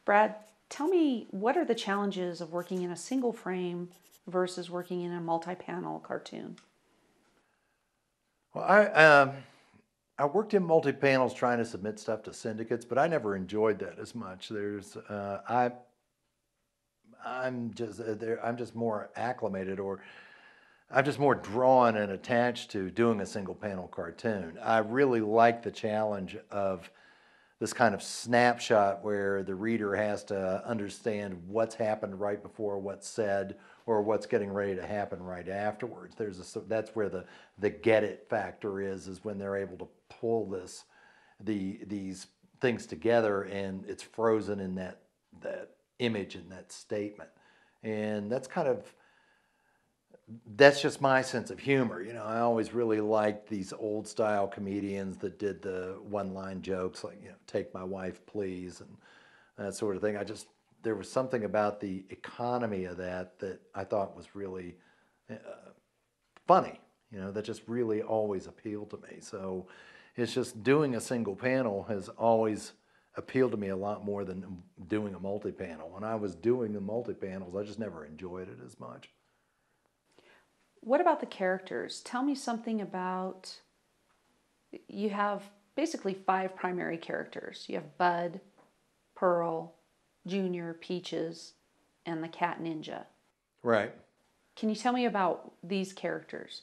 Brad, tell me, what are the challenges of working in a single frame versus working in a multi-panel cartoon? Well, I worked in multi-panels trying to submit stuff to syndicates, but I never enjoyed that as much. I'm just more acclimated, or I'm just more drawn and attached to doing a single panel cartoon. I really like the challenge of this kind of snapshot where the reader has to understand what's happened right before what's said, or what's getting ready to happen right afterwards. That's where the get it factor is when they're able to pull these things together, and it's frozen in that image and that statement. And that's just my sense of humor. I always really liked these old style comedians that did the one line jokes like, take my wife, please, and that sort of thing. There was something about the economy of that I thought was really uh, funny, that just really always appealed to me. So it's just doing a single panel has always appealed to me a lot more than doing a multi-panel. When I was doing the multi-panels, I just never enjoyed it as much. What about the characters? Tell me something about, you have basically 5 primary characters. You have Bud, Pearl, Junior, Peaches, and the Cat Ninja. Right. Can you tell me about these characters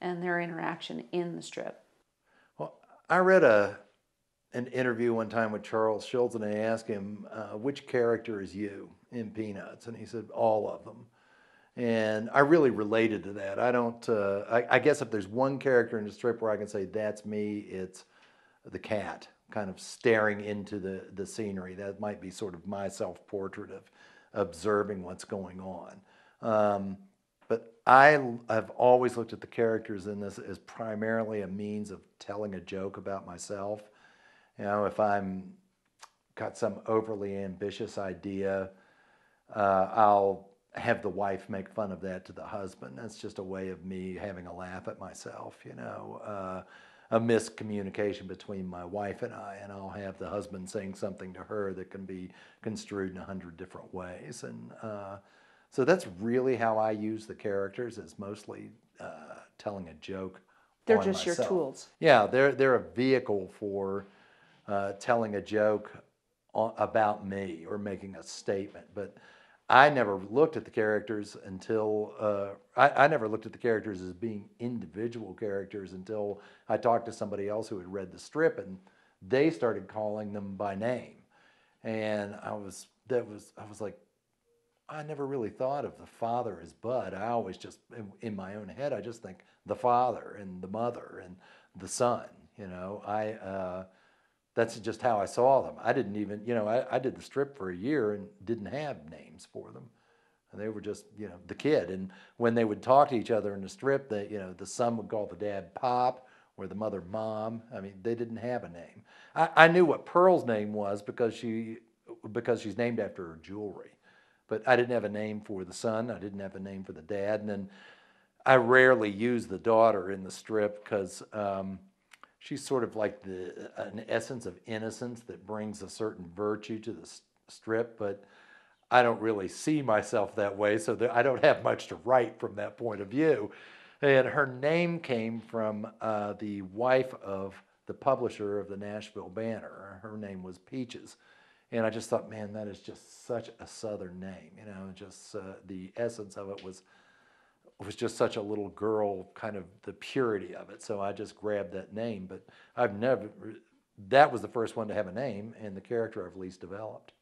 and their interaction in the strip? Well, I read an interview one time with Charles Schulz, and they asked him, which character is you in Peanuts? And he said, all of them. And I really related to that. I guess if there's one character in the strip where I can say that's me, it's the cat, kind of staring into the scenery. That might be sort of my self-portrait of observing what's going on. But I have always looked at the characters in this as primarily a means of telling a joke about myself. If I'm got some overly ambitious idea, I'll have the wife make fun of that to the husband. That's just a way of me having a laugh at myself, a miscommunication between my wife and I'll have the husband saying something to her that can be construed in 100 different ways. And so that's really how I use the characters, is mostly telling a joke. They're on just your myself. tools. Yeah, they're a vehicle for telling a joke about me or making a statement. But I never looked at the characters until I never looked at the characters as being individual characters until I talked to somebody else who had read the strip, and they started calling them by name. And I was like, I never really thought of the father as Bud. I always just, in my own head, I just think the father and the mother and the son. That's just how I saw them. I didn't even, I did the strip for a year and didn't have names for them. And they were just, the kid. And when they would talk to each other in the strip, the son would call the dad Pop or the mother Mom. I mean, they didn't have a name. I knew what Pearl's name was because she's named after her jewelry. But I didn't have a name for the son. I didn't have a name for the dad. And then I rarely use the daughter in the strip because she's sort of like an essence of innocence that brings a certain virtue to the strip, but I don't really see myself that way, so I don't have much to write from that point of view. And her name came from the wife of the publisher of the Nashville Banner. Her name was Peaches. And I just thought, man, that is just such a Southern name. Just the essence of it was just such a little girl, kind of the purity of it. So I just grabbed that name. But that was the first one to have a name and the character I've least developed.